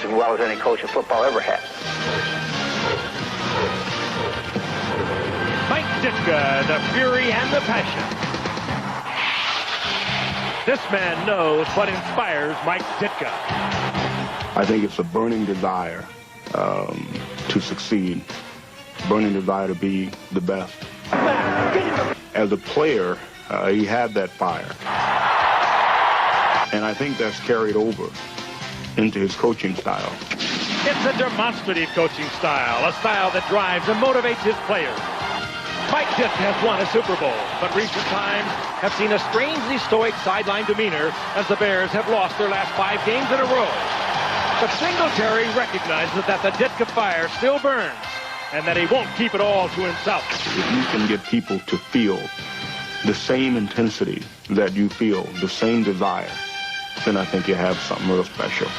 as well as any coach in football ever has. Mike Ditka, the fury and the passion. This man knows what inspires Mike Ditka. I think it's a burning desire to succeed, burning desire to be the best. As a player, he had that fire. And I think that's carried over into his coaching style. It's a demonstrative coaching style, a style that drives and motivates his players. Mike Ditka has won a Super Bowl, but recent times have seen a strangely stoic sideline demeanor as the Bears have lost their last 5 games in a row. But Singletary recognizes that the Ditka fire still burns and that he won't keep it all to himself. If you can get people to feel the same intensity that you feel, the same desire, then I think you have something real special.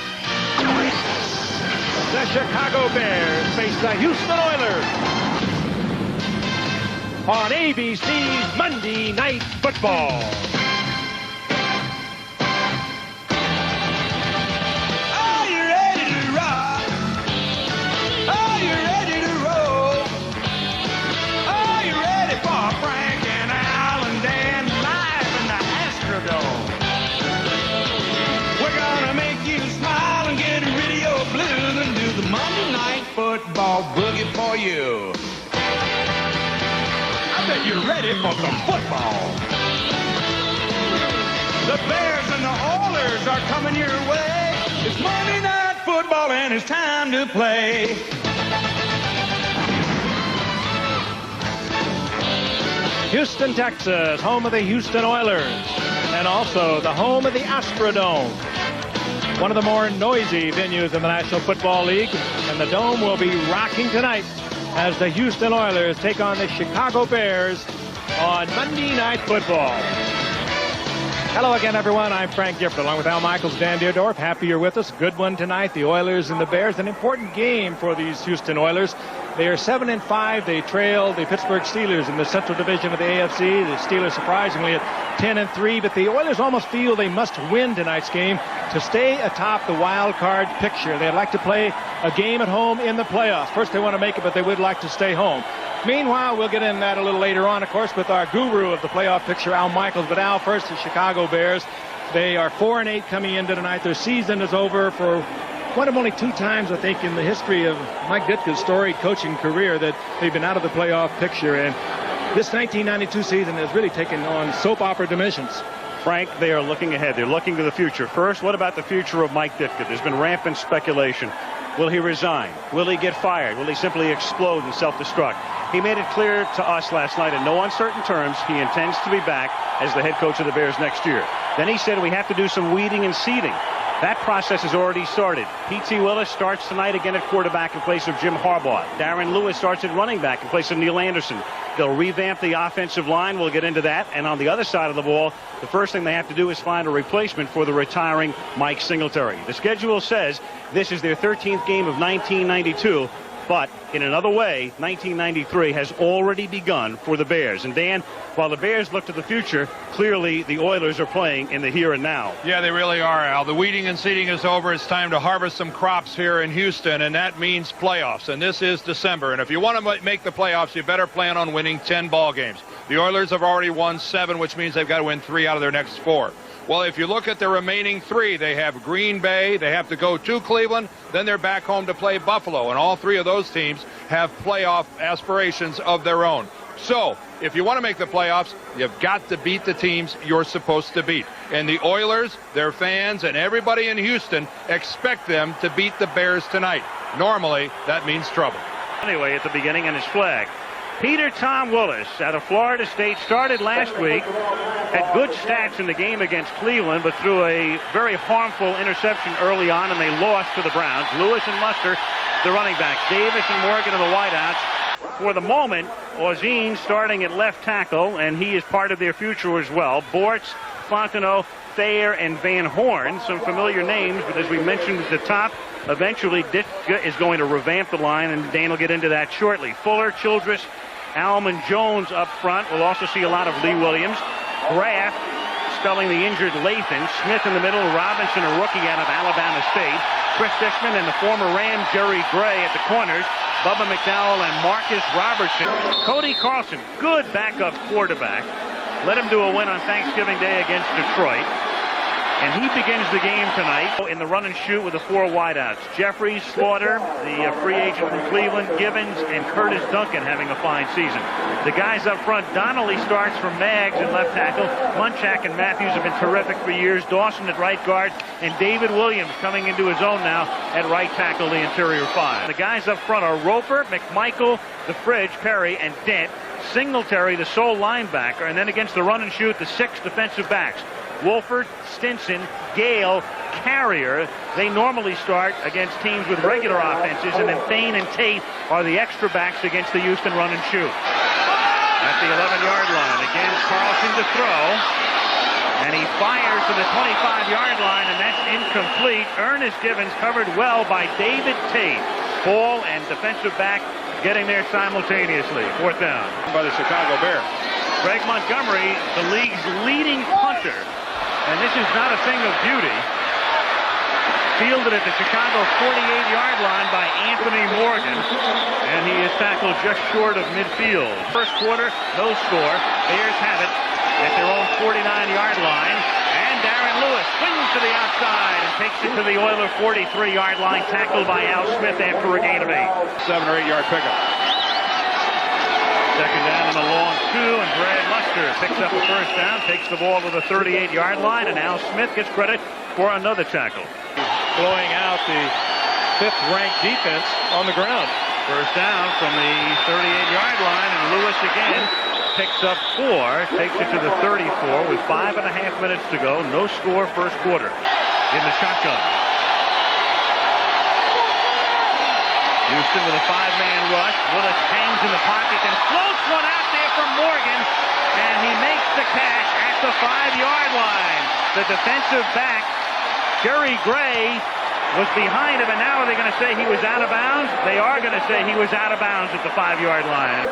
The Chicago Bears face the Houston Oilers on ABC's Monday Night Football. Are you ready to rock? Are you ready to roll? Are you ready for Frank and Alan Dan live in the Astrodome? We're gonna make you smile and get rid of your blues and do the Monday Night Football boogie for you. I bet you're ready for some football. The Bears and the Oilers are coming your way. It's Monday Night Football and it's time to play. Houston, Texas, home of the Houston Oilers, and also the home of the Astrodome, one of the more noisy venues in the National Football League, and the Dome will be rocking tonight as the Houston Oilers take on the Chicago Bears on Monday Night Football. Hello again, everyone. I'm Frank Gifford, along with Al Michaels, Dan Deerdorf. Happy you're with us. Good one tonight, the Oilers and the Bears. An important game for these Houston Oilers. They are 7-5. They trail the Pittsburgh Steelers in the Central Division of the AFC. The Steelers surprisingly at 10-3, but the Oilers almost feel they must win tonight's game to stay atop the wild card picture. They'd like to play a game at home in the playoffs. First, they want to make it, but they would like to stay home. Meanwhile, we'll get in that a little later on, of course, with our guru of the playoff picture, Al Michaels. But Al, first, the Chicago Bears. They are 4-8 coming into tonight. Their season is over for one of only 2 times, I think, in the history of Mike Ditka's storied coaching career that they've been out of the playoff picture. And this 1992 season has really taken on soap opera dimensions. Frank, they are looking ahead. They're looking to the future. First, what about the future of Mike Ditka? There's been rampant speculation. Will he resign? Will he get fired? Will he simply explode and self-destruct? He made it clear to us last night in no uncertain terms he intends to be back as the head coach of the Bears next year. Then he said we have to do some weeding and seeding. That process has already started. P.T. Willis starts tonight again at quarterback in place of Jim Harbaugh. Darren Lewis starts at running back in place of Neil Anderson. They'll revamp the offensive line. We'll get into that. And on the other side of the ball, the first thing they have to do is find a replacement for the retiring Mike Singletary. The schedule says this is their 13th game of 1992. But in another way, 1993 has already begun for the Bears. And Dan, while the Bears look to the future, clearly the Oilers are playing in the here and now. Yeah, they really are, Al. The weeding and seeding is over. It's time to harvest some crops here in Houston, and that means playoffs. And this is December. And if you want to make the playoffs, you better plan on winning 10 ball games. The Oilers have already won 7, which means they've got to win 3 out of their next 4. Well, if you look at the remaining 3, they have Green Bay, they have to go to Cleveland, then they're back home to play Buffalo, and all 3 of those teams have playoff aspirations of their own. So, if you want to make the playoffs, you've got to beat the teams you're supposed to beat. And the Oilers, their fans, and everybody in Houston expect them to beat the Bears tonight. Normally, that means trouble. Anyway, at the beginning, and his flag. Peter Tom Willis out of Florida State started last week, had good stats in the game against Cleveland, but threw a very harmful interception early on, and they lost to the Browns. Lewis and Muster, the running backs. Davis and Morgan are the wideouts. For the moment, Ozine starting at left tackle, and he is part of their future as well. Bortz, Fontenot, Thayer, and Van Horn, some familiar names, but as we mentioned at the top, eventually Ditka is going to revamp the line, and Dan will get into that shortly. Fuller, Childress, Alman Jones up front. We'll also see a lot of Lee Williams. Graff spelling the injured Lathan. Smith in the middle. Robinson, a rookie out of Alabama State. Chris Dishman and the former Ram Jerry Gray at the corners. Bubba McDowell and Marcus Robertson. Cody Carlson, good backup quarterback. Led him to a win on Thanksgiving Day against Detroit. And he begins the game tonight in the run and shoot with the 4 wideouts. Jeffries, Slaughter, the free agent from Cleveland, Givens, and Curtis Duncan having a fine season. The guys up front, Donnelly starts from Maggs at left tackle. Munchak and Matthews have been terrific for years. Dawson at right guard, and David Williams coming into his own now at right tackle, the interior 5. The guys up front are Roper, McMichael, the Fridge, Perry, and Dent. Singletary, the sole linebacker, and then against the run and shoot, the 6 defensive backs. Wolford, Stinson, Gale, Carrier. They normally start against teams with regular offenses, and then Thane and Tate are the extra backs against the Houston run and shoot. At the 11-yard line, again Carlson to throw, and he fires to the 25-yard line, and that's incomplete. Ernest Givens covered well by David Tate. Ball and defensive back getting there simultaneously. 4th down. By the Chicago Bears. Greg Montgomery, the league's leading punter. And this is not a thing of beauty. Fielded at the Chicago 48-yard line by Anthony Morgan. And he is tackled just short of midfield. First quarter, no score. Bears have it at their own 49-yard line. And Darren Lewis swings to the outside and takes it to the Oiler 43-yard line. Tackled by Al Smith after a gain of 8. 7 or 8 yard pickup. Second down and a long 2, and Brad Muster picks up a first down, takes the ball to the 38-yard line, and Al Smith gets credit for another tackle. Blowing out the 5th-ranked defense on the ground. First down from the 38-yard line, and Lewis again picks up 4, takes it to the 34 with 5.5 minutes to go. No score first quarter in the shotgun. Houston with a 5-man rush. Willis hangs in the pocket and floats one out there from Morgan, and he makes the catch at the 5-yard line. The defensive back, Jerry Gray, was behind him, and now are they going to say he was out of bounds? They are going to say he was out of bounds at the 5-yard line.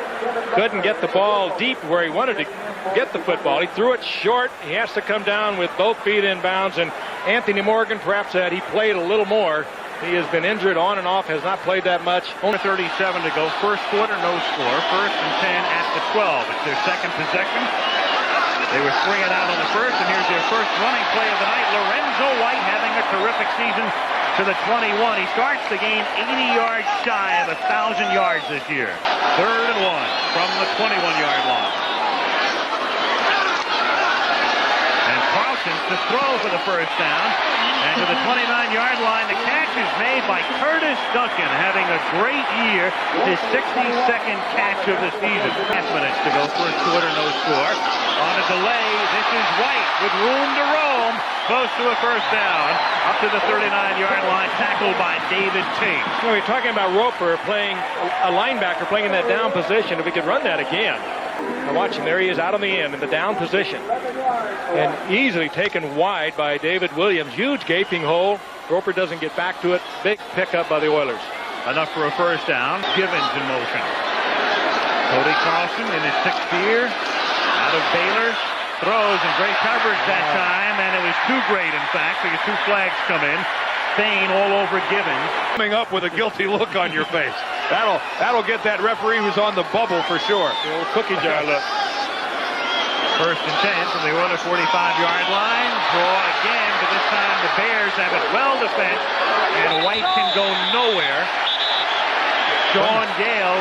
Couldn't get the ball deep where he wanted to get the football. He threw it short. He has to come down with both feet in bounds, and Anthony Morgan, perhaps had he played a little more. He has been injured on and off, has not played that much. Only 37 to go. First quarter, no score. 1st and 10 at the 12. It's their second possession. They were 3 and out on the first, and here's their first running play of the night. Lorenzo White having a terrific season to the 21. He starts the game 80 yards shy of 1,000 yards this year. 3rd and 1 from the 21-yard line. And Carlson to throw for the first down. And to the 29-yard line, the catch is made by Curtis Duncan, having a great year. His 62nd catch of the season. 10 minutes to go. First quarter, no score. On a delay, this is White with room to roam. Close to a first down. Up to the 39-yard line, tackled by David Tate. You know, you're talking about Roper playing a linebacker, playing in that down position. If we could run that again. Now watch him. There he is out on the end in the down position. And easily taken wide by David Williams. Huge gaping hole. Roper doesn't get back to it. Big pickup by the Oilers. Enough for a first down. Givens in motion. Cody Carlson in his 6th year. Out of Baylor. Throws in great coverage that time. And it was too great, in fact, because 2 flags come in. Thane all over Givens. Coming up with a guilty look on your face. That'll get that referee who's on the bubble for sure. The old cookie jar look. 1st and 10 from the Oilers 45-yard line. Draw again, but this time the Bears have it well defended, and White can go nowhere. Sean Gale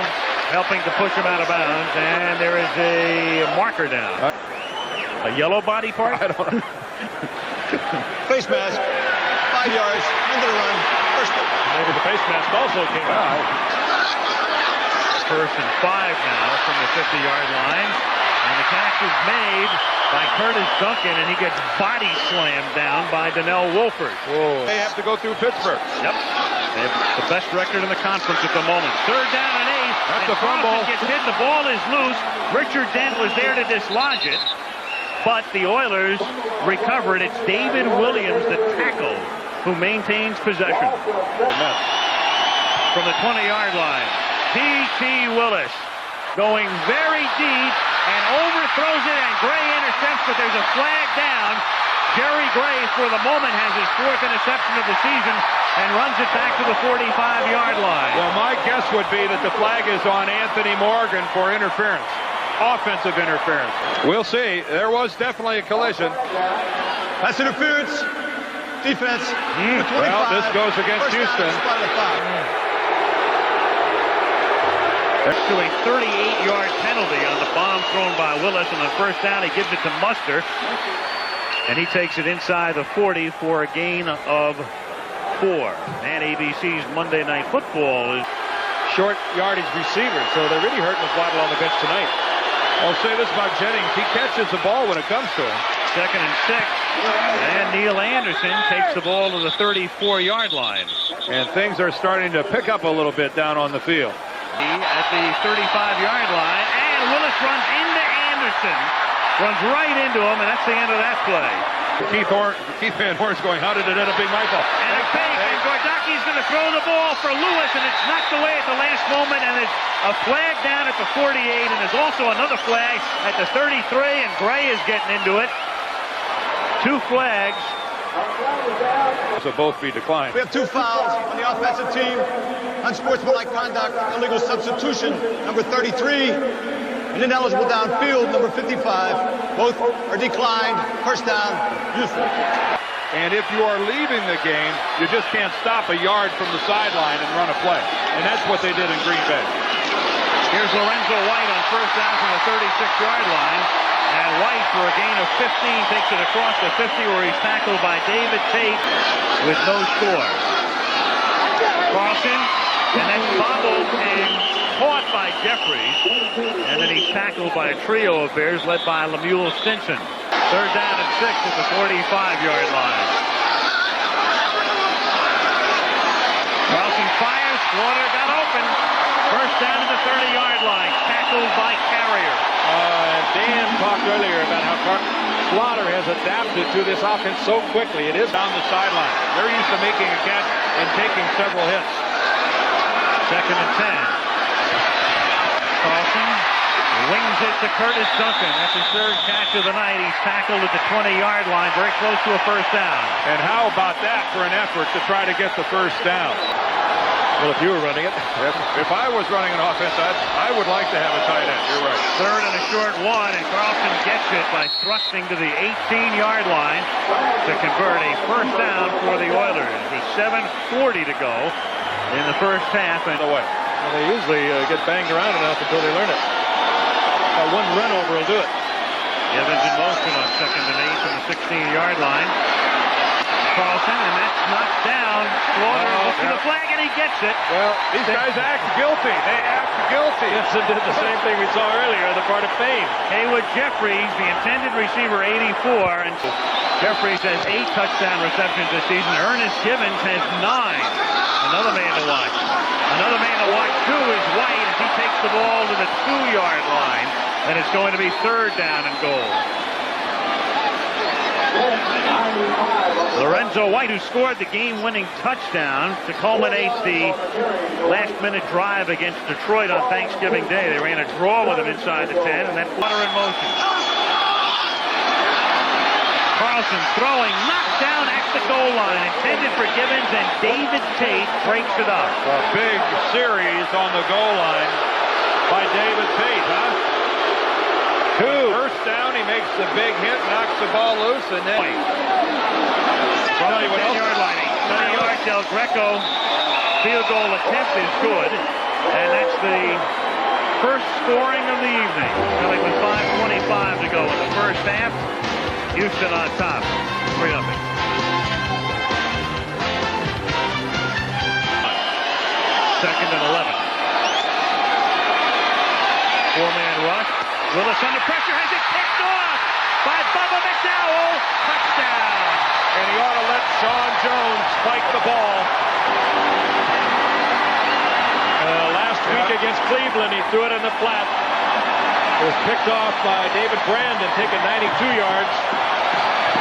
helping to push him out of bounds, and there is a marker down. A yellow body part? I don't know. Face mask, 5 yards, into the run, first down. Maybe the face mask also came out. 1st and 5 now from the 50-yard line. And the catch is made by Curtis Duncan, and he gets body slammed down by Donnell Wolford. Whoa. They have to go through Pittsburgh. Yep. They have the best record in the conference at the moment. 3rd down and 8. That's and a fumble. Carlson gets hit. The ball is loose. Richard Dent was there to dislodge it. But the Oilers recovered. It's David Williams, the tackle, who maintains possession. From the 20-yard line, P.T. Willis going very deep and overthrows it, and Gray intercepts, but there's a flag down. Jerry Gray, for the moment, has his 4th interception of the season and runs it back to the 45-yard line. Well, my guess would be that the flag is on Anthony Morgan for interference. Offensive interference. We'll see. There was definitely a collision. Pass interference. Defense. Number 25. Well, this goes against First Houston. down, spot at 5. To a 38-yard penalty on the bomb thrown by Willis, and on first down he gives it to Muster, and he takes it inside the 40 for a gain of 4. And ABC's Monday Night Football is Short yardage receiver, so they're really hurting with Waddle on the bench tonight. I'll say this about Jennings. He catches the ball when it comes to him. 2nd and 6, and Neil Anderson takes the ball to the 34-yard line. And things are starting to pick up a little bit down on the field. At the 35-yard line, and Willis runs into Anderson. Runs right into him, and that's the end of that play. Keith Van Horn's going, how did it end up being my fault? And a fake, and Gordaki's going to throw the ball for Lewis, and it's knocked away at the last moment, and it's a flag down at the 48, and there's also another flag at the 33, and Gray is getting into it. 2 flags. So both be declined. We have 2 fouls on the offensive team. Unsportsmanlike conduct, illegal substitution, number 33, and ineligible downfield, number 55. Both are declined. First down, Houston. And if you are leaving the game, you just can't stop a yard from the sideline and run a play. And that's what they did in Green Bay. Here's Lorenzo White on first down from the 36-yard line. And White, for a gain of 15, takes it across the 50, where he's tackled by David Tate with no score. Carlson, and then bobbled and caught by Jeffries. And then he's tackled by a trio of Bears led by Lemuel Stinson. 3rd down and 6 at the 45-yard line. Carlson fires. Slaughter got open. First down at the 30-yard line. Tackled by Carrier. Dan talked earlier about how Slaughter has adapted to this offense so quickly. It is Down the sideline. They're used to making a catch and taking several hits. 2nd and 10. Carlson wings it to Curtis Duncan. That's his 3rd catch of the night. He's tackled at the 20-yard line, very close to a first down. And how about that for an effort to try to get the first down? Well, if you were running it. If I was running an offense, I would like to have a tight end. You're right. 3rd and a short 1, and Carlson gets it by thrusting to the 18-yard line to convert a first down for the Oilers with 7:40 to go in the first half. And Well, they usually get banged around enough until they learn it. One run over will do it. Evans in motion on 2nd and 8 from the 16-yard line. Carlson, and that's knocked down. Slaughter looks for the flag, and he gets it. Well, these guys act guilty. They act guilty. Gibson did the same thing we saw earlier on the part of Payne. Haywood Jeffries, the intended receiver, 84, and Jeffries has 8 touchdown receptions this season. Ernest Givens has 9. Another man to watch. Another man to watch, too, is White as he takes the ball to the 2-yard line, and it's going to be 3rd down and goal. Lorenzo White, who scored the game-winning touchdown to culminate the last-minute drive against Detroit on Thanksgiving Day. They ran a draw with him inside the 10, and then Flutter in motion. Carlson throwing, knocked down at the goal line, intended for Givens, and David Tate breaks it up. A big series on the goal line by David Tate, huh? 2. First down, he makes the big hit, knocks the ball loose, and then... From the 10-yard line, 30 yards, Del Greco field goal attempt is good, and that's the first scoring of the evening. Coming with 5:25 to go in the first half. Houston on top, 3-0. Second and 11. 4-man rush. Willis under pressure, has it picked off by Bubba McDowell. Touchdown. And he ought to let Sean Jones spike the ball. Last week against Cleveland, he threw it in the flat. It was picked off by David Brandon, taking 92 yards.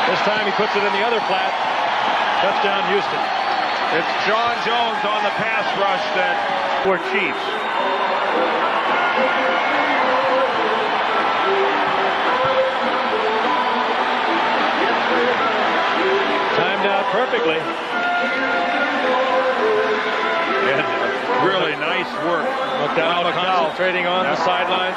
This time he puts it in the other flat. Touchdown, Houston. It's John Jones on the pass rush that... For Chiefs. perfectly. And really nice work. McDowell concentrating on the sidelines.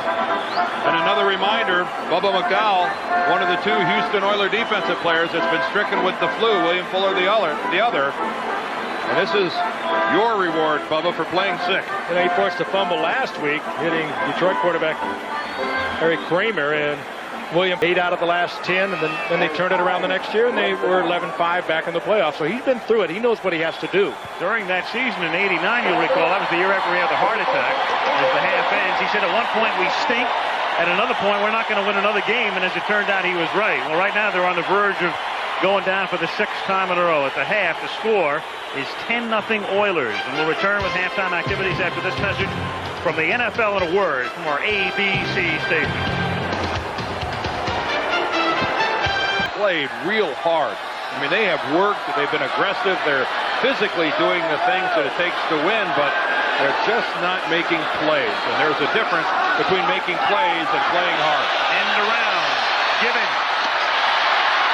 And another reminder, Bubba McDowell, one of the two Houston Oilers defensive players that's been stricken with the flu, William Fuller the other. And this is your reward, Bubba, for playing sick. You know, he forced a fumble last week, hitting Detroit quarterback Eric Kramer, and William 8 out of the last 10, and then they turned it around the next year, and they were 11-5 back in the playoffs. So he's been through it. He knows what he has to do. During that season in '89, you'll recall, that was the year after he had the heart attack. As the half ends, he said at one point we stink, at another point we're not going to win another game, and as it turned out, he was right. Well, right now they're on the verge of going down for the 6th time in a row. At the half, the score is 10-0 Oilers, and we'll return with halftime activities after this message from the NFL in a word from our ABC station. Played real hard. I mean, they have worked, they've been aggressive, they're physically doing the things that it takes to win, but they're just not making plays. And there's a difference between making plays and playing hard. End around. Gibbons.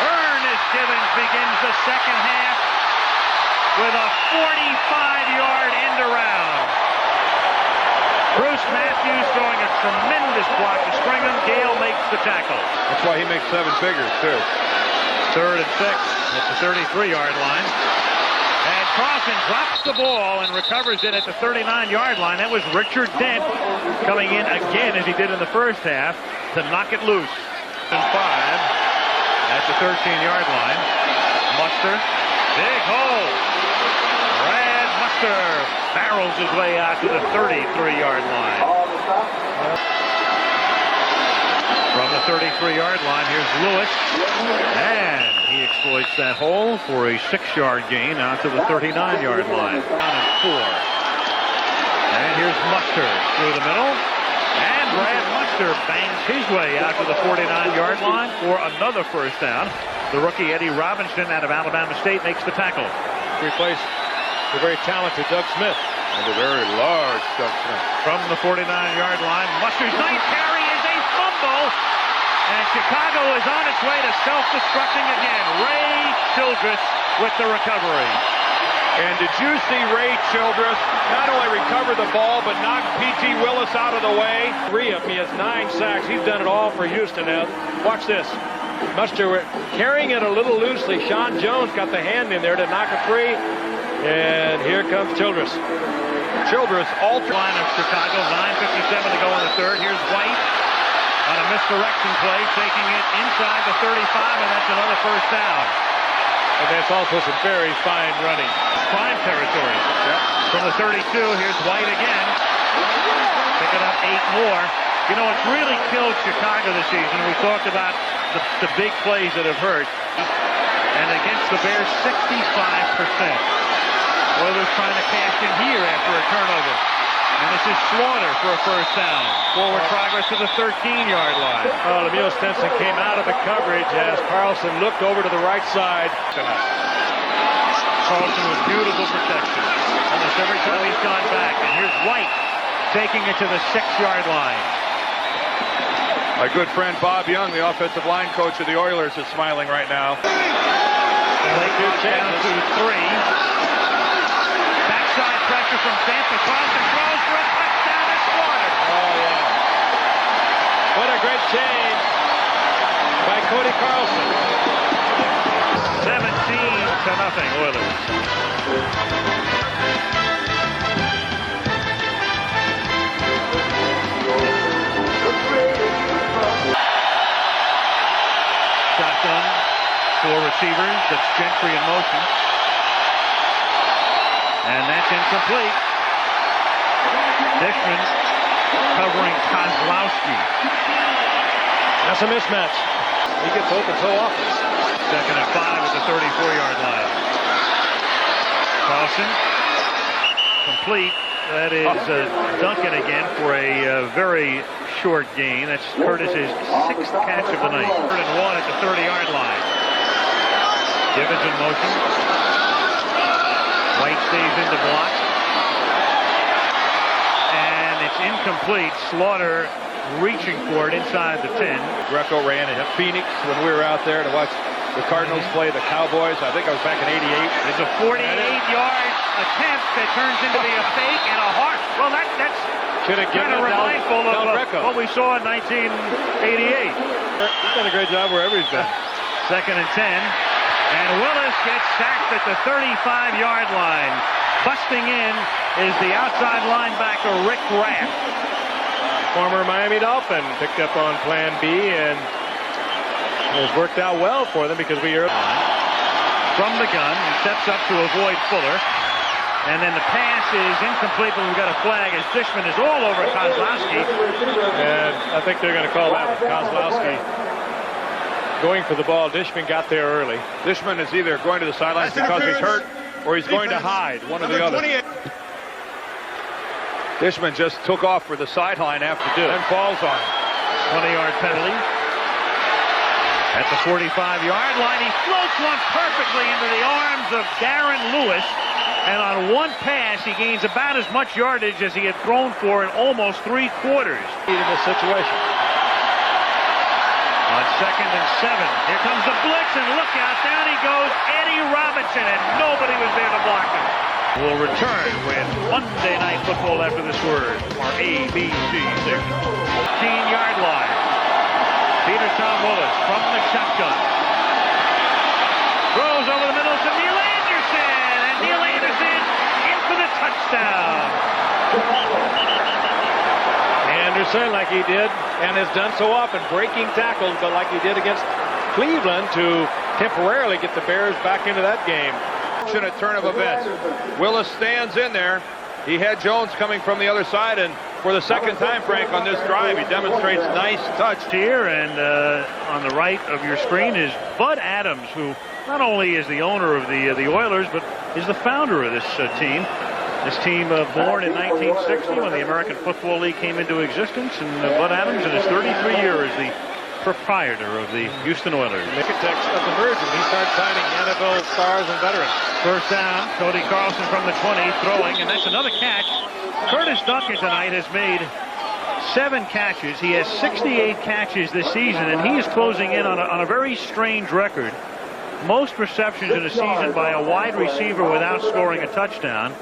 Ernest Gibbons begins the second half with a 45-yard end around. Bruce Matthews throwing a tremendous block to Stringham. Gale makes the tackle. That's why he makes 7 figures, too. 3rd and 6 at the 33-yard line. And Carlson drops the ball and recovers it at the 39-yard line. That was Richard Dent coming in again, as he did in the first half, to knock it loose. And 5 at the 13-yard line. Muster, big hole. Brad Muster barrels his way out to the 33-yard line. From the 33-yard line, here's Lewis, and he exploits that hole for a 6-yard gain out to the 39-yard line. Down and 4. And here's Muster through the middle, and Brad Muster bangs his way out to the 49-yard line for another first down. The rookie Eddie Robinson out of Alabama State makes the tackle. Replaced the very talented Doug Smith. And a very large Doug Smith. From the 49-yard line, Muster's nice carry is a fumble. And Chicago is on its way to self-destructing again. Ray Childress with the recovery. And did you see Ray Childress not only recover the ball, but knock P.T. Willis out of the way? 3 of them. He has 9 sacks. He's done it all for Houston now. Watch this. Muster carrying it a little loosely. Sean Jones got the hand in there to knock it free. And here comes Childress. Childress, alter line of Chicago. 9:57 to go in the third. Here's White on a misdirection play, taking it inside the 35, and that's another first down. And that's also some very fine running. Prime territory. Yep. From the 32, here's White again. Picking up 8 more. You know, it's really killed Chicago this season. We talked about the big plays that have hurt. And against the Bears, 65%. Oilers trying to cash in here after a turnover. And this is Slaughter for a first down. Forward progress to the 13-yard line. Oh, Lemieux Stinson came out of the coverage as Carlson looked over to the right side. Carlson with beautiful protection. Almost every time he's gone back. And here's White taking it to the 6-yard line. My good friend Bob Young, the offensive line coach of the Oilers, is smiling right now. Lakers down to 3. Backside pressure from Sampson. Carlson throws for a touchdown and Slaughter. Oh, yeah. What a great change by Cody Carlson. 17-0 Oilers. Shotgun, 4 receivers. That's Gentry in motion. And that's incomplete. Dishman covering Kozlowski. That's a mismatch. He gets open so often. 2nd and 5 at the 34-yard line. Carlson, complete. That is Duncan again for a very short gain. That's Curtis's 6th catch of the night. 3rd and 1 at the 30-yard line. Gibbons in motion. White stays in the block. And it's incomplete. Slaughter reaching for it inside the 10. Greco ran in Phoenix when we were out there to watch the Cardinals play the Cowboys. I think I was back in '88. It's a 48-yard attempt that turns into be a fake and a hard. Well, that's kind of mindful of what we saw in 1988. He's done a great job wherever he's been. 2nd and 10. And Willis gets sacked at the 35-yard line. Busting in is the outside linebacker, Rick Raff. Former Miami Dolphin picked up on Plan B, and it has worked out well for them because we are From the gun, he steps up to avoid Fuller. And then the pass is incomplete, but we've got a flag as Dishman is all over Kozlowski. And I think they're going to call that one. Kozlowski going for the ball. Dishman got there early. Dishman is either going to the sidelines because he's hurt or he's going to hide, one or the other. Dishman just took off for the sideline after and falls on him. 20-yard penalty. At the 45-yard line, he floats one perfectly into the arms of Darren Lewis. And on one pass, he gains about as much yardage as he had thrown for in almost 3 quarters. In this situation. On 2nd and 7, here comes the blitz, and look out, down he goes, Eddie Robinson, and nobody was there to block him. We'll return with Monday Night Football after this word, our ABC section. 15-yard line. Peter Tom Willis from the shotgun. Throws over the middle to Neil Anderson, and Neil Anderson in for the touchdown. Anderson, like he did and has done so often, breaking tackles, but like he did against Cleveland to temporarily get the Bears back into that game. A turn of events. Willis stands in there. He had Jones coming from the other side, and for the second time, Frank, on this drive, he demonstrates nice touch. Here, and on the right of your screen is Bud Adams, who not only is the owner of the Oilers, but is the founder of this team. This team born in 1960 when the American Football League came into existence, and Bud Adams in his 33 year is the proprietor of the Houston Oilers. Architects of the merger. He starts signing NFL stars and veterans. First down, Cody Carlson from the 20 throwing, and that's another catch. Curtis Duncan tonight has made 7 catches. He has 68 catches this season, and he is closing in on a very strange record. Most receptions in a season by a wide receiver without scoring a touchdown.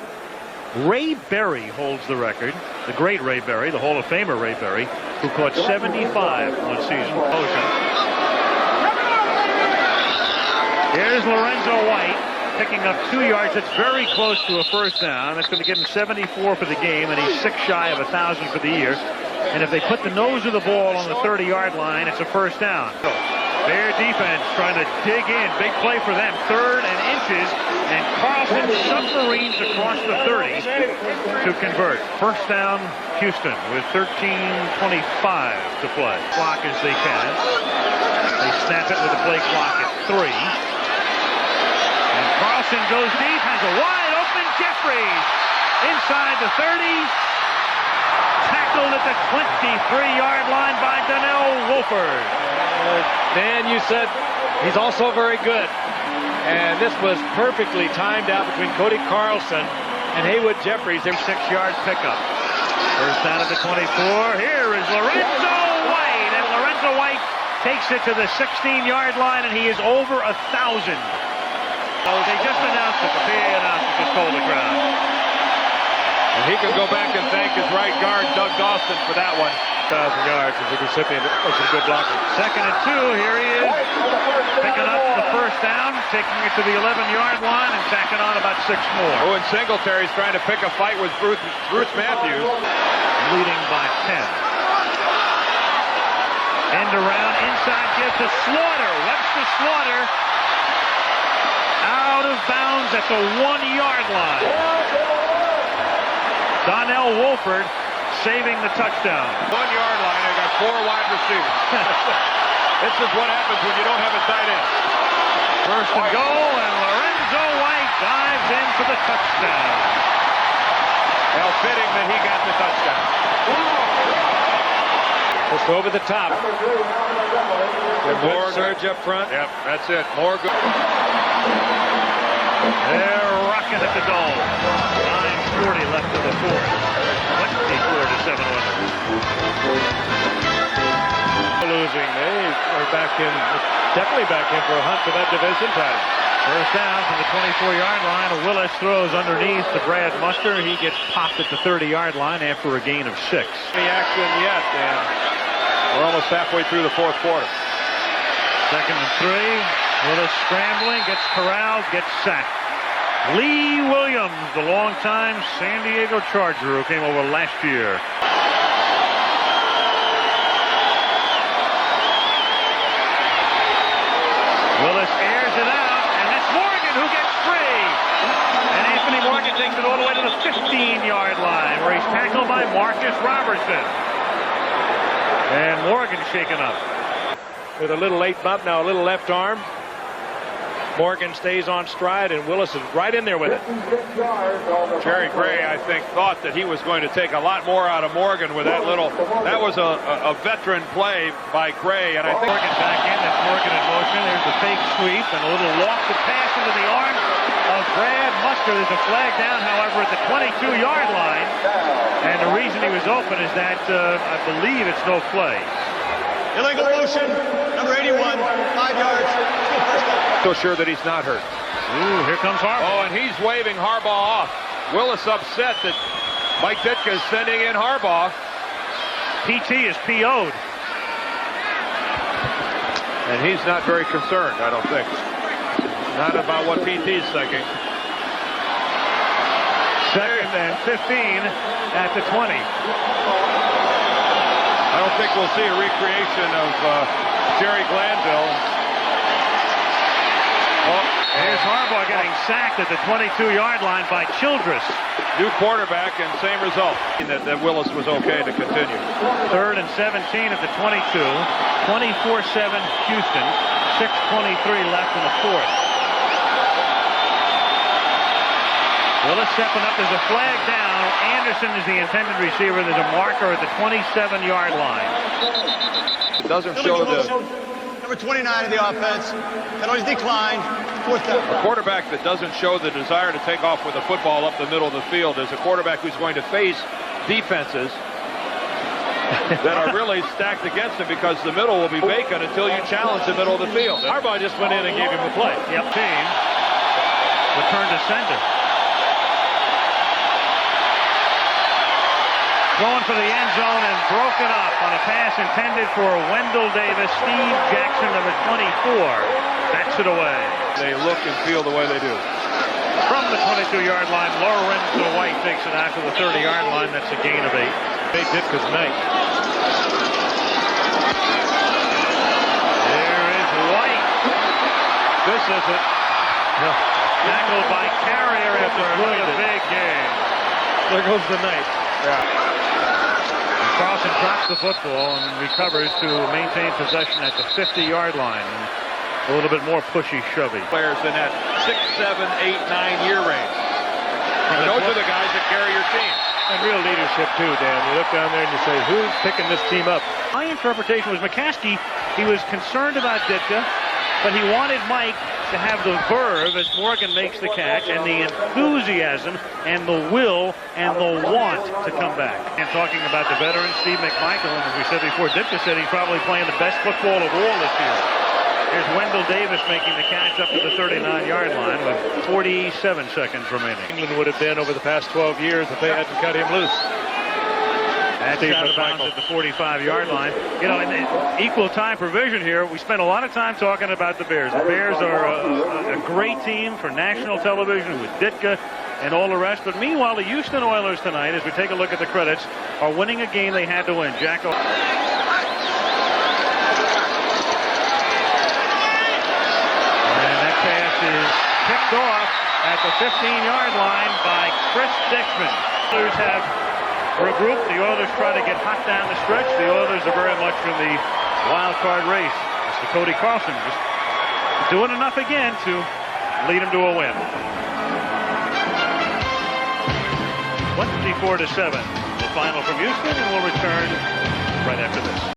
Ray Berry holds the record. The great Ray Berry, the Hall of Famer Ray Berry, who caught 75 one season. Here's Lorenzo White picking up 2 yards. It's very close to a first down. That's going to give him 74 for the game, and he's 6 shy of 1,000 for the year. And if they put the nose of the ball on the 30-yard line, it's a first down. Their defense trying to dig in. Big play for them. 3rd and inches. And Carlson submarines across the 30 to convert. First down, Houston with 13:25 to play. Clock as they can. They snap it with the play clock at 3. And Carlson goes deep, has a wide open Jeffries inside the 30. Tackled at the 23-yard line by Donnell Wolford. Dan, you said he's also very good. And this was perfectly timed out between Cody Carlson and Haywood Jeffries. 6-yard pickup. First down at the 24. Here is Lorenzo White. And Lorenzo White takes it to the 16-yard line, and he is over 1,000. Oh, they just announced it. The PA announcement just told the crowd. And he can go back and thank his right guard, Doug Dawson, for that one. 1,000 yards as a recipient of some good blocking. 2nd and 2. Here he is. Picking up the first down, taking it to the 11-yard line, and tacking on about 6 more. Oh, and Singletary's trying to pick a fight with Bruce Matthews. Leading by 10. End around, inside give to Slaughter. Webster Slaughter out of bounds at the 1-yard line. Donnell Wolford saving the touchdown. 1-yard line, I got 4 wide receivers. This is what happens when you don't have a tight end. First and goal, and Lorenzo White dives in for the touchdown. How fitting that he got the touchdown. Just over the top. More surge up front. Yep, that's it. More good. They're rocking at the Dome. 9:40 left of the 4th. 24-7 winner. losing. They are back in, definitely back in for a hunt for that division title. First down from the 24-yard line. Willis throws underneath to Brad Muster. He gets popped at the 30-yard line after a gain of 6. Any action yet, and we're almost halfway through the fourth quarter. 2nd and 3. Willis scrambling, gets corralled, gets sacked. Lee Williams, the longtime San Diego Charger who came over last year. Willis airs it out, and it's Morgan who gets free. And Anthony Morgan takes it all the way to the 15-yard line, where he's tackled by Marcus Robertson. And Morgan shaken up. With a little late bump, now a little left arm. Morgan stays on stride, and Willis is right in there with it. Jerry Gray, I think, thought that he was going to take a lot more out of Morgan with that little. That was a veteran play by Gray, and I think Morgan back in. That's Morgan in motion. There's the fake sweep and a little lofted pass into the arm of Brad Muster. There's a flag down, however, at the 22-yard line. And the reason he was open is that I believe it's no play. Illegal motion, number 81, 5 yards. so sure that he's not hurt. Ooh, here comes Harbaugh. Oh, and he's waving Harbaugh off. Willis upset that Mike Ditka is sending in Harbaugh. PT is PO'd. And he's not very concerned, I don't think. Not about what PT's thinking. 2nd and 15 at the 20. I don't think we'll see a recreation of Jerry Glanville. Oh, here's Harbaugh getting sacked at the 22-yard line by Childress. New quarterback and same result. That Willis was okay to continue. 3rd and 17 at the 22. 24-7 Houston. 6:23 left in the fourth. Willis stepping up. There's a flag down. Anderson is the intended receiver. There's a marker at the 27-yard line. It doesn't show the... Number 29 of the offense. Penalties declined. 4th down. A quarterback that doesn't show the desire to take off with the football up the middle of the field is a quarterback who's going to face defenses that are really stacked against him because the middle will be vacant until you challenge the middle of the field. Harbaugh just went in and gave him a play. Yep. Team. Return to sender. Going for the end zone and broken up on a pass intended for Wendell Davis. Steve Jackson, number 24, backs it away. They look and feel the way they do. From the 22-yard line, Lorenzo White takes it out to the 30-yard line. That's a gain of 8. Big Ditka's night. There is White. This is it. Tackled by Carrier after another big game. There goes the night. Yeah. Carlson drops the football and recovers to maintain possession at the 50-yard line. And a little bit more pushy, shovey. Players in that 6, 7, 8, 9-year range. And those are the guys that carry your team. And real leadership, too, Dan. You look down there and you say, who's picking this team up? My interpretation was McCaskey, he was concerned about Ditka, but he wanted Mike to have the verve as Morgan makes the catch and the enthusiasm and the will and the want to come back. And talking about the veteran Steve McMichael, and as we said before, Ditka said he's probably playing the best football of all this year. Here's Wendell Davis making the catch up to the 39-yard line with 47 seconds remaining. England would have been over the past 12 years if they hadn't cut him loose. That's out of bounds at the 45-yard line. You know, in the equal time provision here, we spent a lot of time talking about the Bears. The Bears are a great team for national television with Ditka and all the rest. But meanwhile, the Houston Oilers tonight, as we take a look at the credits, are winning a game they had to win. Jacko. Is picked off at the 15-yard line by Chris Dixman. The Oilers have regrouped. The Oilers try to get hot down the stretch. The Oilers are very much in the wild card race. Mr. Cody Carlson just doing enough again to lead him to a win. 24-7. The final from Houston, and we'll return right after this.